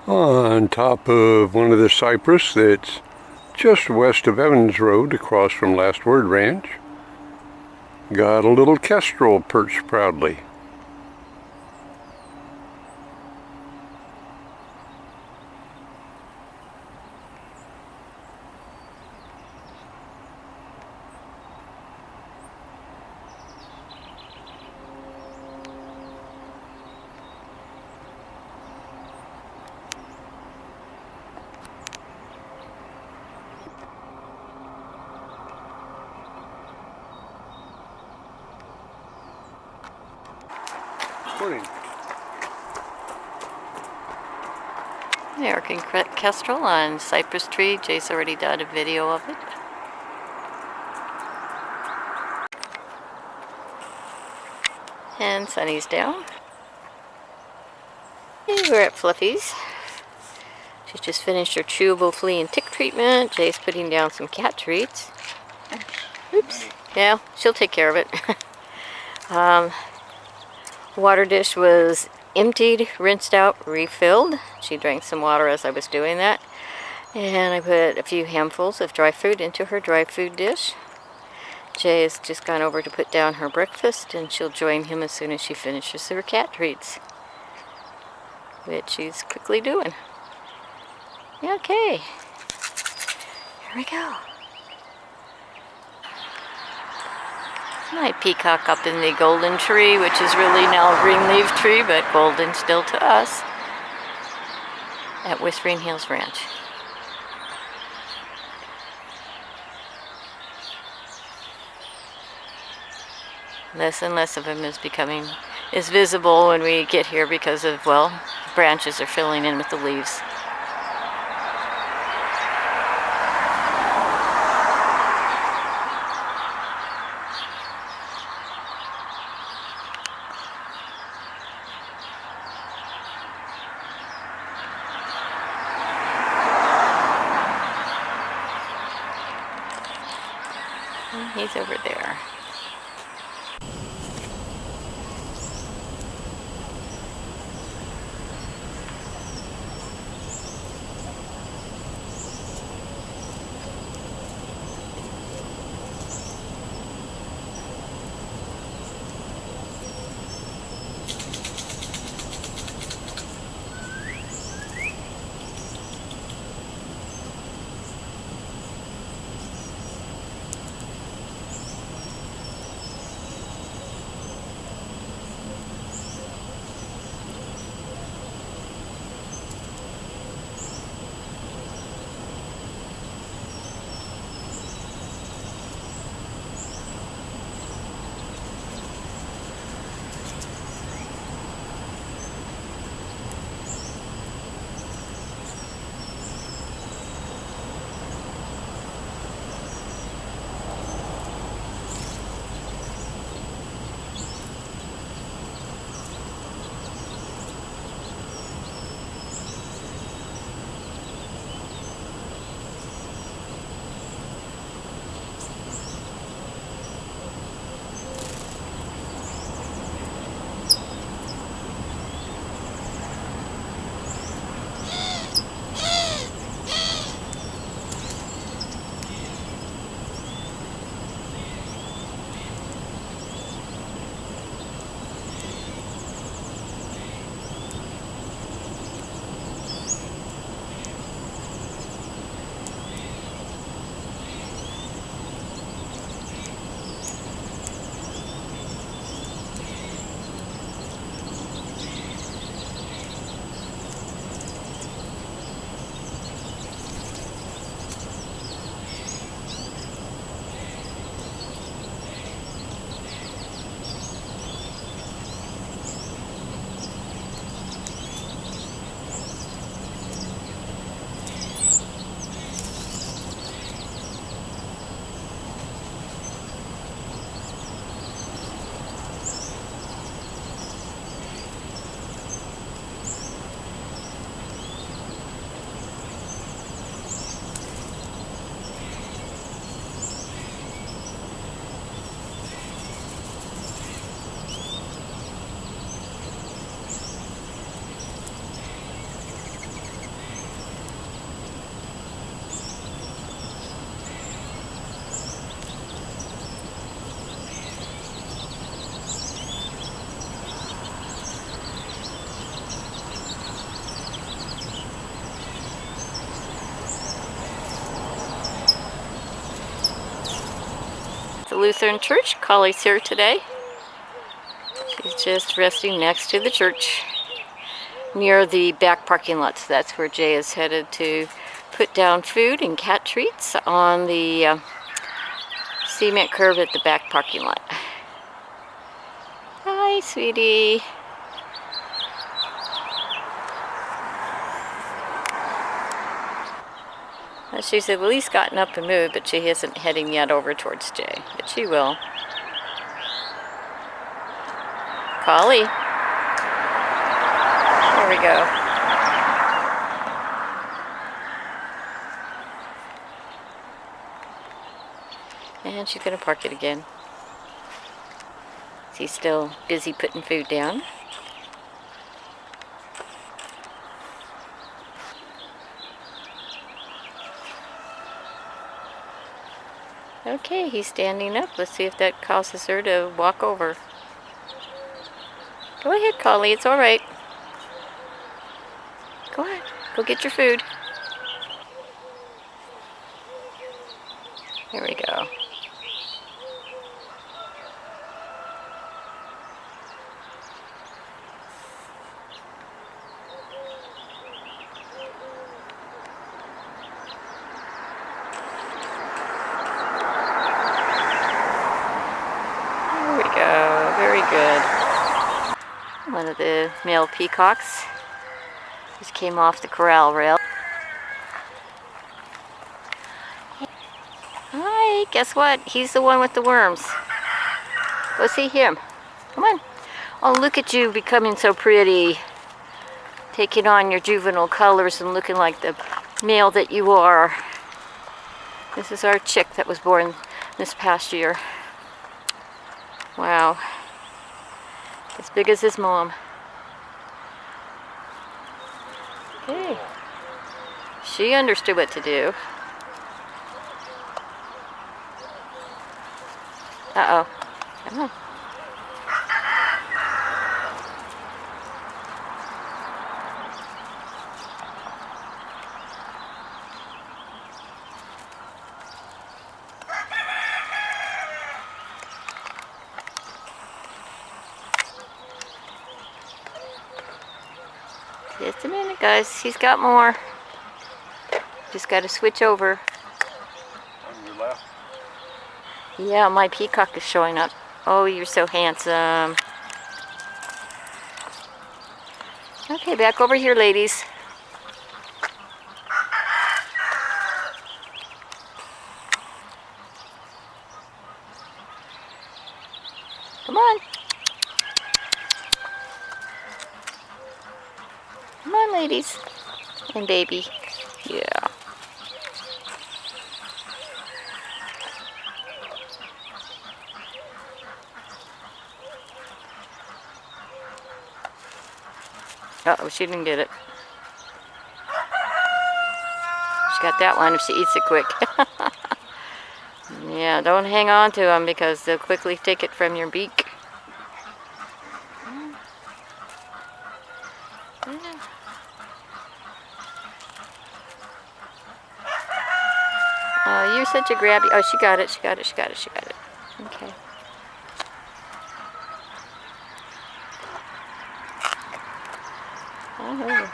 On top of one of the cypress that's just west of Evans Road across from Last Word Ranch, got a little kestrel perched proudly. Morning. American Kestrel on Cypress tree. Jay's already done a video of it. And Sonny's down. And we're at Fluffy's. She's just finished her chewable flea and tick treatment. Jay's putting down some cat treats. Oops. Yeah, she'll take care of it. Water dish was emptied, rinsed out, refilled. She drank some water as I was doing that. And I put a few handfuls of dry food into her dry food dish. Jay has just gone over to put down her breakfast, and she'll join him as soon as she finishes her cat treats, which she's quickly doing. Okay, here we go. My peacock up in the golden tree, which is really now a green leaf tree, but golden still to us, at Whispering Hills Ranch. Less and less of him is visible when we get here because of, well, branches are filling in with the leaves. He's over there. Lutheran church. Collie's here today. She's just resting next to the church near the back parking lot. So that's where Jay is headed to put down food and cat treats on the cement curb at the back parking lot. Hi, sweetie. She's at least gotten up and moved, but she isn't heading yet over towards Jay. But she will. Collie. There we go. And she's going to park it again. He's still busy putting food down. Okay, he's standing up. Let's see if that causes her to walk over. Go ahead, Collie. It's all right. Go ahead. Go get your food. There we go. There we go. Very good. One of the male peacocks just came off the corral rail. Hi, guess what? He's the one with the worms. Go see him. Come on. Oh, look at you becoming so pretty. Taking on your juvenile colors and looking like the male that you are. This is our chick that was born this past year. Wow. As big as his mom. Okay. She understood what to do. Uh-oh. Come on. Just a minute, guys. He's got more. Just got to switch over. On your left. Yeah, my peacock is showing up. Oh, you're so handsome. Okay, back over here, ladies. Come on. Come on, ladies. And baby. Yeah. Uh-oh, she didn't get it. She got that one if she eats it quick. Yeah, don't hang on to them because they'll quickly take it from your beak. Oh, you're such a grabby. Oh, she got it, she got it, she got it, she got it. Okay. Oh.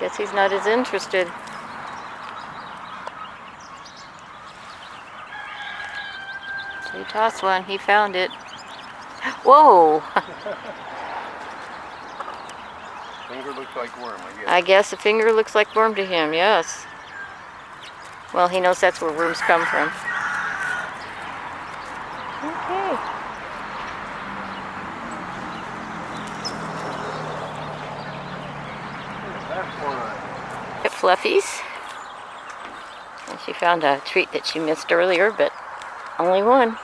Guess he's not as interested. So he tossed one, he found it. Whoa! Finger looks like worm, I guess. I guess the finger looks like worm to him, yes. Well, he knows that's where worms come from. Okay. That's one. At Fluffy's. And she found a treat that she missed earlier, but only one.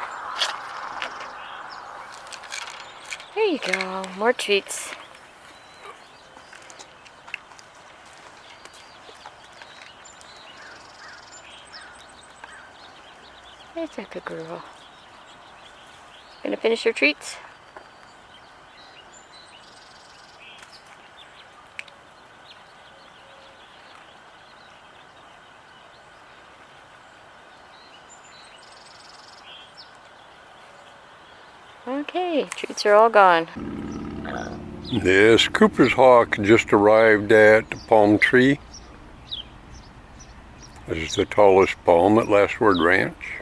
There you go, more treats. That's a good girl. Gonna finish your treats? Okay, treats are all gone. This Cooper's hawk just arrived at the palm tree. This is the tallest palm at Last Word Ranch.